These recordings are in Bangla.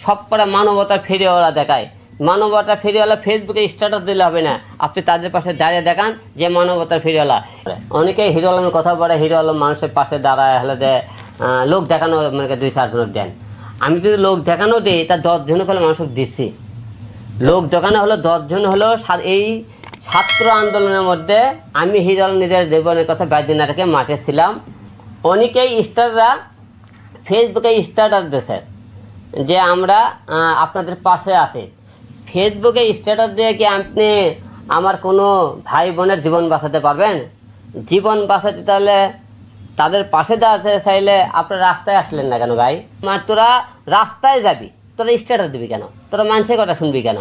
সব করা মানবতা ফিরিওয়ালা দেখায়। মানবতা ফিরিওয়ালা ফেসবুকে স্ট্যাটাস দিলে হবে না, আপনি তাদের পাশে দাঁড়িয়ে দেখান যে মানবতা ফিরিওয়ালা। অনেকেই হিরো আলমের কথা বলে, হিরো আলম মানুষের পাশে দাঁড়ায় হলে লোক দেখানো মানে 2-4 জন দেন। আমি যদি লোক দেখানো দিই তা 10 জন হলে মানুষকে দিচ্ছি। লোক দেখানো হলো 10 জন হলো। এই ছাত্র আন্দোলনের মধ্যে আমি হিরো আলম নিজের জীবনের কথা বাইদিন নাটকে মাঠে ছিলাম। অনেকেই স্টাররা ফেসবুকে স্ট্যাটাস দিয়েছে যে আমরা আপনাদের পাশে আছি। ফেসবুকে স্ট্যাটাস দিয়ে কি আপনি আমার কোনো ভাই বোনের জীবন বাঁচাতে পারবেন? জীবন বাঁচাতে তাহলে তাদের পাশে দাঁড়াতে চাইলে আপনার রাস্তায় আসলেন না কেন ভাই? তোরা রাস্তায় যাবি, তোরা স্ট্যাটাস দিবি কেন? তোরা মানুষের কথা শুনবি কেন?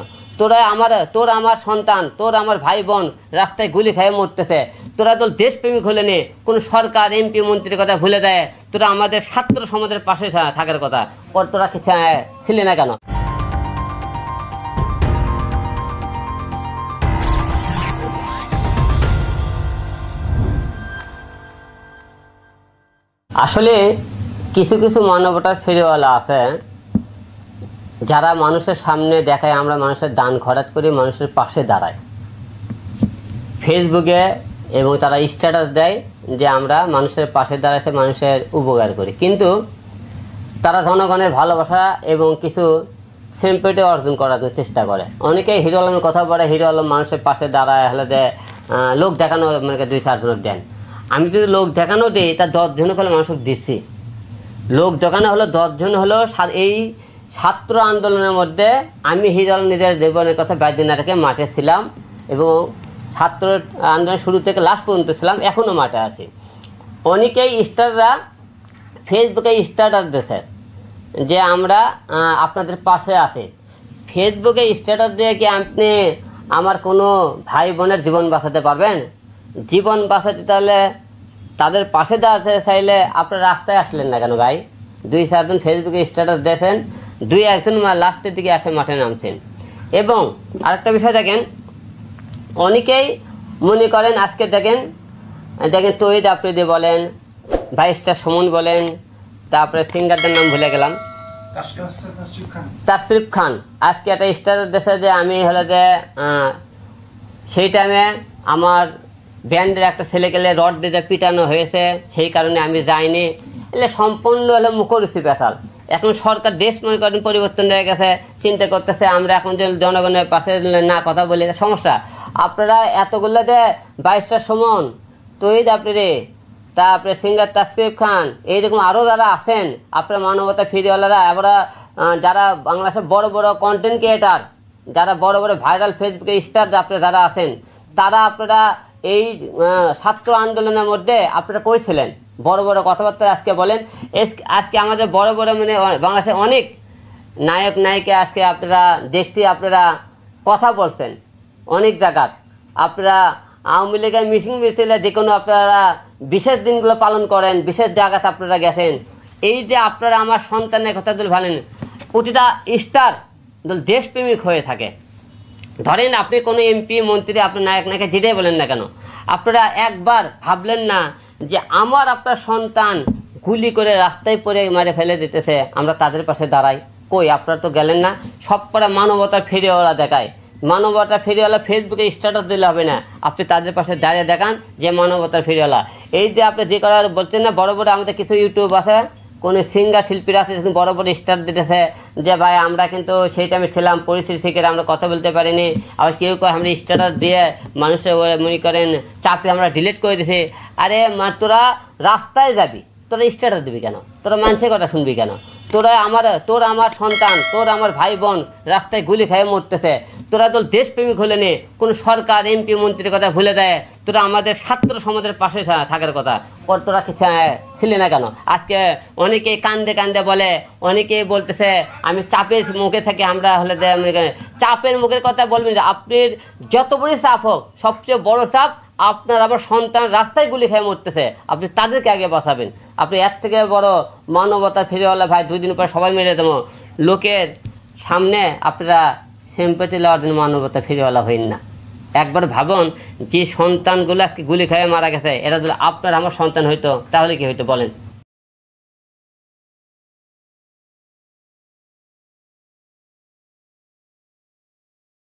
তোর আমার সন্তান, তোর আমার ভাই বোন রাস্তায় গুলি খেয়ে মরতেছে, তোরা তো দেশপ্রেমিক হলে নে, কোনো সরকার এমপি মন্ত্রীর কথা ভুলে দেয়, তোরা আমাদের ছাত্র সমাজের পাশে থাকার কথা তোরা ছিলি না কেন? আসলে কিছু কিছু মানবতার ফেরিওয়ালা আছে যারা মানুষের সামনে দেখায় আমরা মানুষের দান খরচ করি, মানুষের পাশে দাঁড়ায় ফেসবুকে, এবং তারা স্ট্যাটাস দেয় যে আমরা মানুষের পাশে দাঁড়াতে মানুষের উপকার করি, কিন্তু তারা জনগণের ভালোবাসা এবং কিছু সিম্প্যাথি অর্জন করার চেষ্টা করে। অনেকেই হিরো আলমের কথা বলে, হিরো আলম মানুষের পাশে দাঁড়ায় হলে লোক দেখানো মানে 2-4 জন দেন। আমি যদি লোক দেখানো দিই তা 10 জন হলে মানুষকে দিচ্ছি। লোক দেখানো হলো 10 জন হলো। এই ছাত্র আন্দোলনের মধ্যে আমি হিরো আলম নিজের জীবনের কথা বাইদিন নাটকে মাঠে ছিলাম এবং ছাত্র আন্দোলনের শুরু থেকে লাস্ট পর্যন্ত ছিলাম, এখনও মাঠে আছি। অনেকেই স্টাররা ফেসবুকে স্ট্যাটাস দিয়েছে যে আমরা আপনাদের পাশে আছি। ফেসবুকে স্ট্যাটাস দিয়ে কি আপনি আমার কোনো ভাই বোনের জীবন বাঁচাতে পারবেন? জীবন বাঁচাতে তাহলে তাদের পাশে দাঁড়াতে চাইলে আপনার রাস্তায় আসলেন না কেন ভাই? 2-4 জন ফেসবুকে স্ট্যাটাস দিয়েছেন, 2-1 জন লাস্টের দিকে আসে মাঠে নামছেন। এবং আরেকটা বিষয় দেখেন, অনেকেই মনে করেন আজকে দেখেন তহিদ আফ্রিদি বলেন, ভাইস্টার সুমন বলেন, তারপরে সিঙ্গারটার নাম ভুলে গেলাম, তাসরিফ খান, আজকে একটা স্ট্যাটাস দিয়েছে যে আমি হলে সেই টাইমে আমার ব্যান্ডের একটা ছেলেকে রড দিয়ে পিটানো হয়েছে, সেই কারণে আমি যাইনি। এলে সম্পূর্ণ হলো মুখরুচি পেশাল। এখন সরকার দেশ মনে করেন পরিবর্তন হয়ে গেছে, চিন্তা করতেছে আমরা এখন যে জনগণের পাশে না কথা বলি সমস্যা। আপনারা এতগুলো যে বাইশটার সুমন, তহিদ আফ্রিদি, তারপরে সিঙ্গার তাসরিফ খান, এইরকম আরও যারা আছেন আপনারা মানবতা ফিরিওয়ালারা, আমরা যারা বাংলাদেশের বড় বড় কন্টেন্ট ক্রিয়েটার, যারা বড় বড় ভাইরাল ফেসবুকে স্টার আপনারা যারা আছেন, তারা আপনারা এই ছাত্র আন্দোলনের মধ্যে আপনারা কইছিলেন বড় বড় কথাবার্তা আজকে বলেন। আজকে আমাদের বড় বড় মানে বাংলাদেশে অনেক নায়ক নায়িকা আজকে আপনারা দেখছি আপনারা কথা বলছেন অনেক জায়গার। আপনারা আওয়ামী লীগের মিটিং মিছিলে যে কোনো আপনারা বিশেষ দিনগুলো পালন করেন, বিশেষ জায়গাতে আপনারা গেছেন। এই যে আপনারা আমার সন্তানের কথা যদি ভালেন, প্রতিটা স্টার দেশপ্রেমিক হয়ে থাকে। ধরেন আপনি কোনো এমপি মন্ত্রী, আপনার নায়ক নায়িকা যেটাই বলেন না কেন, আপনারা একবার ভাবলেন না যে আপনার সন্তান গুলি করে রাস্তায় পড়ে মারে ফেলে দিতেছে, আমরা তাদের পাশে দাঁড়াই? কই, আপনারা তো গেলেন না। সব করা মানবতা ফিরিওয়ালা দেখায়। মানবতা ফিরিওয়ালা ফেসবুকে স্ট্যাটাস দিলে হবে না, আপনি তাদের পাশে দাঁড়িয়ে দেখান যে মানবতা ফিরিওয়ালা। এই যে আপনি যে করা বলছেন না, বড় বড় আমাদের কিছু ইউটিউব আছে, কোনো সিঙ্গার শিল্পীরা আছে বড় বড় স্টার দিতেছে যে ভাই আমরা কিন্তু সেই টাইমে ছিলাম, পরিস্থিতি থেকে আমরা কথা বলতে পারিনি। আবার কেউ কেউ আমরা স্ট্যাটাস দিয়ে মানুষের মনে করেন চাপে আমরা ডিলিট করে দিছি। আরে তোরা রাস্তায় যাবি, তোরা স্ট্যাটাস দিবি কেন? তোরা মানুষের কথা শুনবি কেন? তোর আমার সন্তান, তোর আমার ভাই বোন রাস্তায় গুলি খেয়ে মরতেছে, তোরা তো দেশপ্রেমিক হলে নে, কোনো সরকার এমপি মন্ত্রীর কথা ভুলে দেয়, তোরা আমাদের ছাত্র সমাজের পাশে থাকার কথা তোরা ছিলি না কেন? আজকে অনেকেই কান্দে কান্দে বলে, অনেকেই বলতেছে আমি চাপের মুখে থাকি, আমরা হলে চাপের মুখের কথা বলবেন। আপনি যত বড় চাপ হোক, সবচেয়ে বড় চাপ আপনার আবার সন্তান রাস্তায় গুলি খেয়ে মরতেছে, আপনি তাদেরকে আগে বাঁচাবেন। আপনি এর থেকে বড় মানবতার ফিরিওয়ালা ভাই 2 দিন পর সবাই মেরে দেবো লোকের সামনে, আপনারা সিম্প্যাথি লওয়ার জন্য মানবতা ফিরিওয়ালা হইন না। একবার ভাবুন, যে সন্তানগুলো আজকে গুলি খেয়ে মারা গেছে, এরা যদি আপনার আমার সন্তান হইতো তাহলে কি হইতো বলেন?